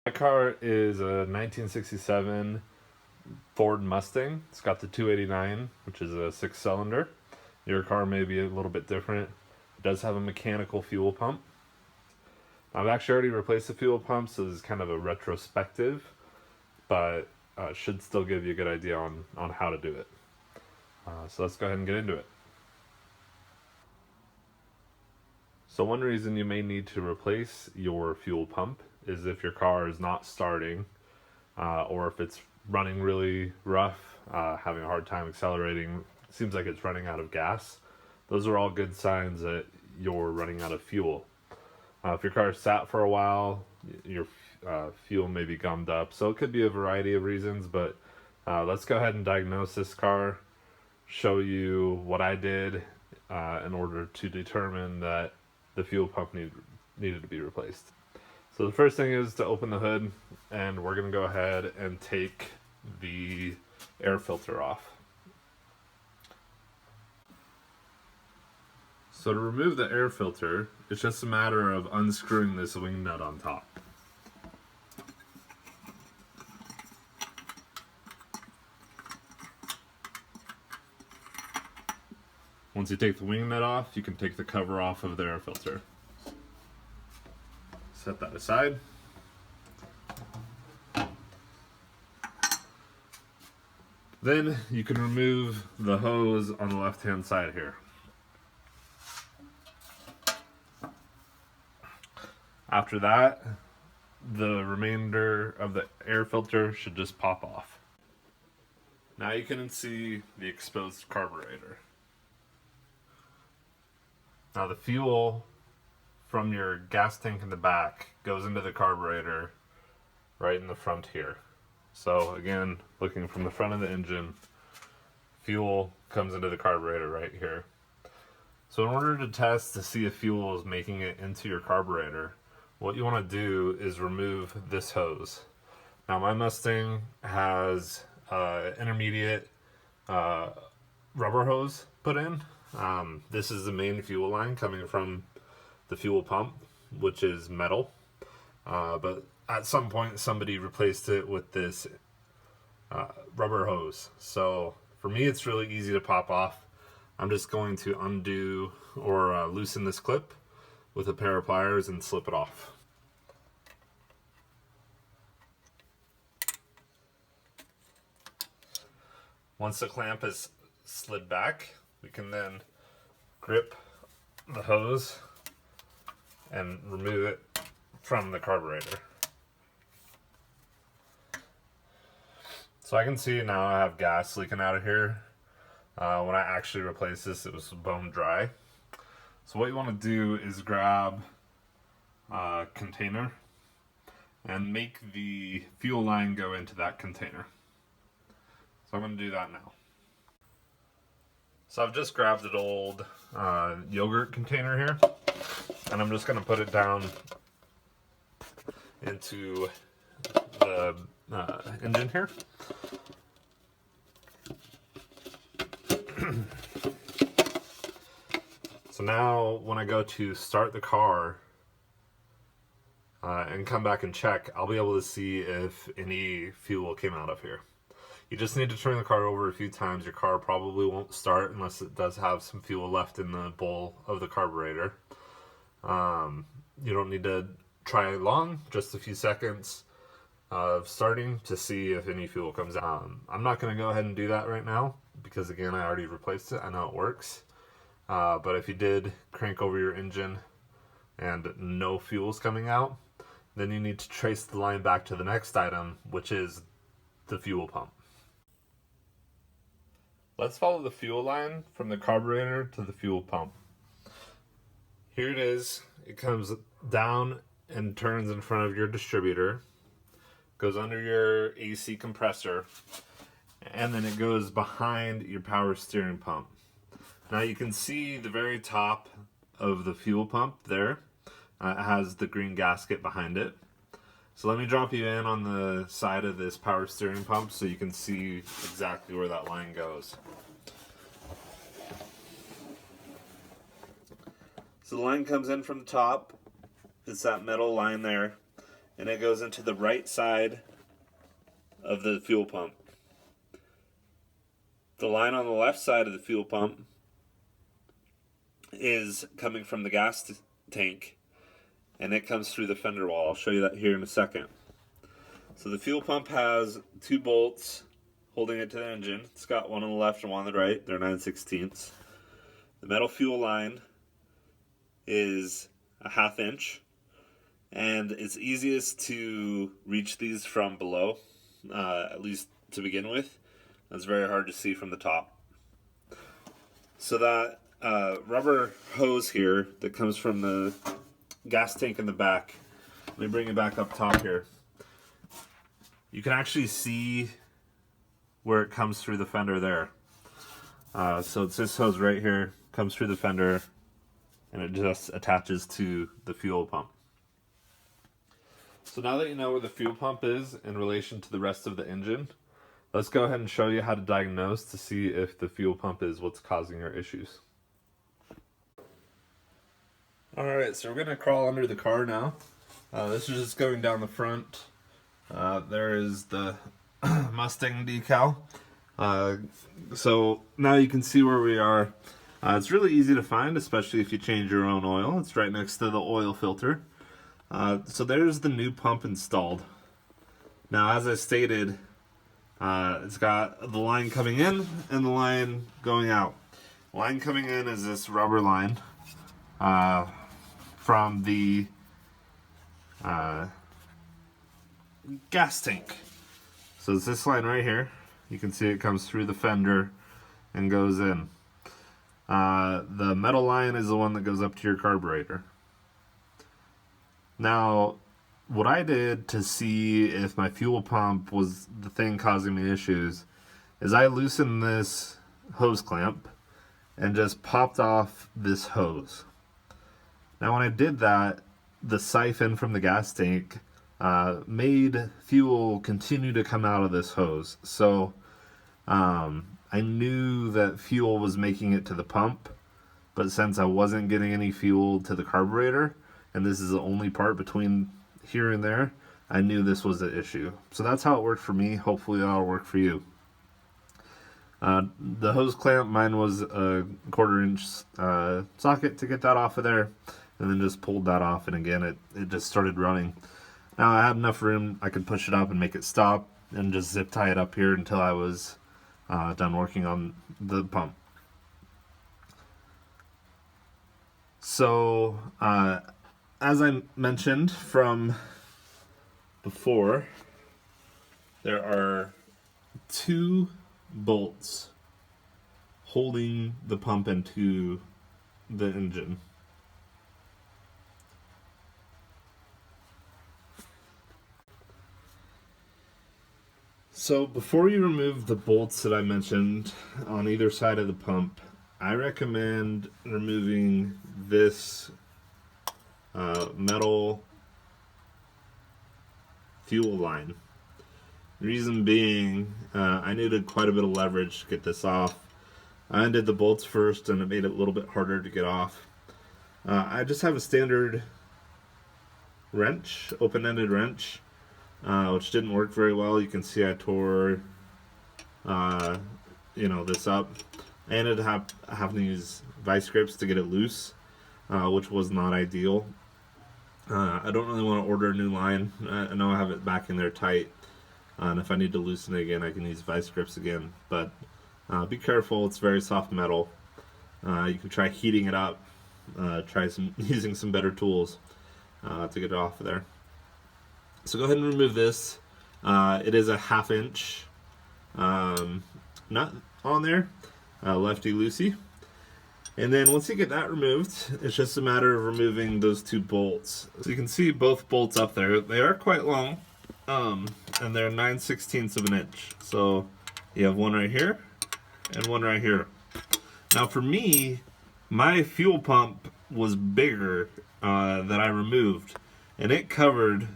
My car is a 1967 Ford Mustang. It's got the 289, which is a 6-cylinder. Your car may be a little bit different. It does have a mechanical fuel pump. I've actually already replaced the fuel pump, so this is kind of a retrospective, but should still give you a good idea on how to do it. So let's go ahead and get into it. So one reason you may need to replace your fuel pump is if your car is not starting, or if it's running really rough, having a hard time accelerating, seems like it's running out of gas. Those are all good signs that you're running out of fuel. If your car sat for a while, your fuel may be gummed up. So it could be a variety of reasons, but let's go ahead and diagnose this car, show you what I did in order to determine that the fuel pump needed to be replaced. So the first thing is to open the hood, and we're going to go ahead and take the air filter off. So to remove the air filter, it's just a matter of unscrewing this wing nut on top. Once you take the wing nut off, you can take the cover off of the air filter. Set that aside. Then you can remove the hose on the left-hand side here. After that, the remainder of the air filter should just pop off. Now you can see the exposed carburetor. Now the fuel from your gas tank in the back goes into the carburetor right in the front here. So again, looking from the front of the engine, fuel comes into the carburetor right here. So in order to test to see if fuel is making it into your carburetor, what you want to do is remove this hose. Now my Mustang has intermediate rubber hose put in. This is the main fuel line coming from the fuel pump, which is metal. But at some point somebody replaced it with this rubber hose. So for me it's really easy to pop off. I'm just going to undo or loosen this clip with a pair of pliers and slip it off. Once the clamp is slid back, we can then grip the hose and remove it from the carburetor. So I can see now I have gas leaking out of here. When I actually replaced this, it was bone dry. So what you want to do is grab a container and make the fuel line go into that container. So I'm going to do that now. So I've just grabbed an old yogurt container here, and I'm just going to put it down into the engine here. So now when I go to start the car and come back and check, I'll be able to see if any fuel came out of here. You just need to turn the car over a few times. Your car probably won't start unless it does have some fuel left in the bowl of the carburetor. You don't need to try long, just a few seconds of starting to see if any fuel comes out. I'm not going to go ahead and do that right now because again I already replaced it. I know it works. But if you did crank over your engine and no fuel's coming out, then you need to trace the line back to the next item, which is the fuel pump. Let's follow the fuel line from the carburetor to the fuel pump. Here it is. It comes down and turns in front of your distributor, goes under your AC compressor, and then it goes behind your power steering pump. Now you can see the very top of the fuel pump there. It has the green gasket behind it. So let me drop you in on the side of this power steering pump so you can see exactly where that line goes. So the line comes in from the top. It's that metal line there. and it goes into the right side of the fuel pump. The line on the left side of the fuel pump is coming from the gas tank, and it comes through the fender wall. I'll show you that here in a second. So the fuel pump has 2 bolts holding it to the engine. It's got one on the left and one on the right. They're 9/16. The metal fuel line is a 1/2 inch, and it's easiest to reach these from below, at least to begin with. It's very hard to see from the top. So that rubber hose here that comes from the gas tank in the back, let me bring it back up top here. You can actually see where it comes through the fender there. So it's this hose right here, comes through the fender, and it just attaches to the fuel pump. So now that you know where the fuel pump is in relation to the rest of the engine, let's go ahead and show you how to diagnose to see if the fuel pump is what's causing your issues. Alright, so we're going to crawl under the car now. This is just going down the front. There is the Mustang decal. So now you can see where we are. It's really easy to find, especially if you change your own oil. It's right next to the oil filter. So there's the new pump installed. Now, as I stated, it's got the line coming in and the line going out. The line coming in is this rubber line from the gas tank. So it's this line right here. You can see it comes through the fender and goes in. The metal line is the one that goes up to your carburetor. Now, what I did to see if my fuel pump was the thing causing me issues is I loosened this hose clamp and just popped off this hose. Now when I did that, the siphon from the gas tank made fuel continue to come out of this hose. So I knew that fuel was making it to the pump, but since I wasn't getting any fuel to the carburetor, and this is the only part between here and there, I knew this was the issue. So that's how it worked for me. Hopefully that'll work for you. The hose clamp, mine was a 1/4 inch socket to get that off of there, and then just pulled that off, and again it just started running. Now I had enough room, I could push it up and make it stop and just zip tie it up here until I was done working on the pump. So as I mentioned from before, there are 2 bolts holding the pump into the engine. So before you remove the bolts that I mentioned on either side of the pump, I recommend removing this metal fuel line. The reason being, I needed quite a bit of leverage to get this off. I undid the bolts first and it made it a little bit harder to get off. I just have a standard wrench, open-ended wrench, which didn't work very well. You can see I tore this up. I ended up having to use vice grips to get it loose, which was not ideal. I don't really want to order a new line. I know I have it back in there tight, and if I need to loosen it again, I can use vice grips again. But be careful, it's very soft metal. You can try heating it up, try using some better tools to get it off of there. So go ahead and remove this. It is a 1/2 inch nut on there, lefty-loosey. And then once you get that removed, it's just a matter of removing those 2 bolts. So you can see both bolts up there. They are quite long, and they're 9/16 of an inch. So you have one right here and one right here. Now for me, my fuel pump was bigger that I removed, and it covered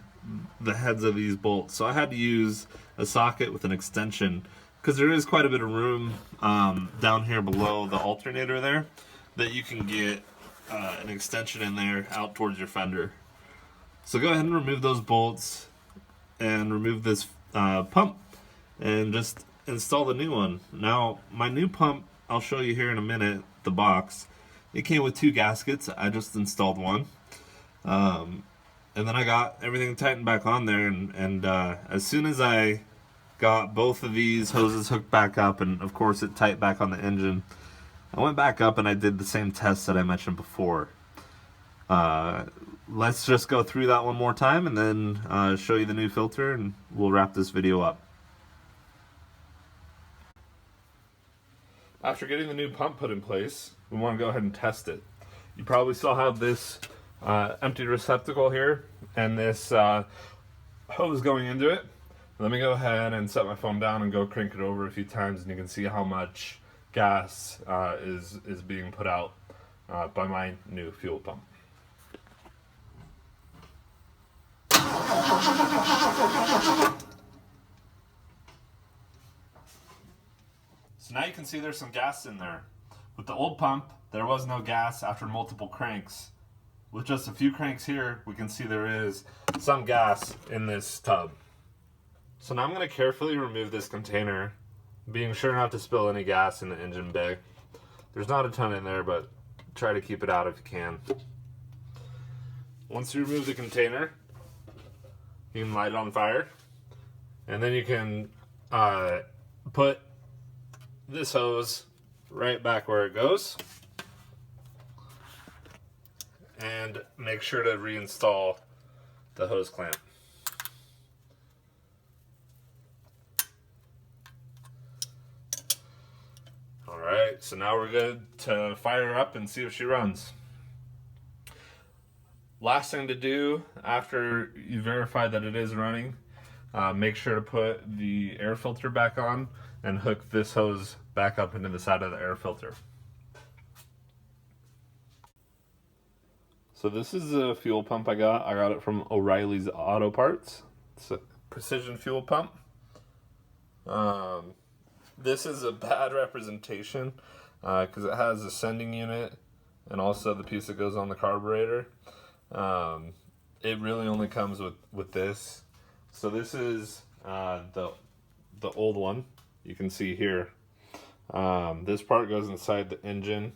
the heads of these bolts. So I had to use a socket with an extension, because there is quite a bit of room down here below the alternator there that you can get an extension in there out towards your fender. So go ahead and remove those bolts and remove this pump and just install the new one. Now, my new pump, I'll show you here in a minute, the box. It came with 2 gaskets. I just installed one. And then I got everything tightened back on there, and as soon as I got both of these hoses hooked back up, and of course it tight back on the engine, I went back up and I did the same test that I mentioned before. Let's just go through that one more time and then show you the new filter, and we'll wrap this video up. After getting the new pump put in place, we want to go ahead and test it. You probably still have this empty receptacle here and this hose going into it. Let me go ahead and set my phone down and go crank it over a few times, and you can see how much gas is being put out by my new fuel pump. So now you can see there's some gas in there. With the old pump, there was no gas after multiple cranks. With just a few cranks here, we can see there is some gas in this tub. So now I'm going to carefully remove this container, being sure not to spill any gas in the engine bay. There's not a ton in there, but try to keep it out if you can. Once you remove the container, you can light it on fire, and then you can put this hose right back where it goes, and make sure to reinstall the hose clamp. Alright, so now we're good to fire her up and see if she runs. Last thing to do after you verify that it is running, make sure to put the air filter back on and hook this hose back up into the side of the air filter. So this is a fuel pump I got. I got it from O'Reilly's Auto Parts. It's a precision fuel pump. This is a bad representation because it has a sending unit and also the piece that goes on the carburetor. It really only comes with this. So this is the old one. You can see here. This part goes inside the engine,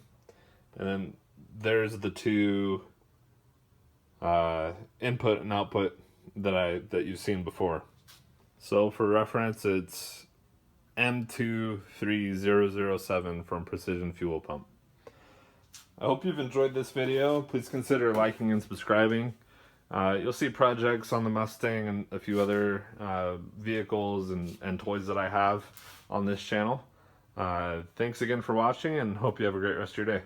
and then there's the 2 input and output that you've seen before. So for reference, it's M23007 from Precision Fuel Pump. I hope you've enjoyed this video. Please consider liking and subscribing. You'll see projects on the Mustang and a few other vehicles and toys that I have on this channel. Thanks again for watching, and hope you have a great rest of your day.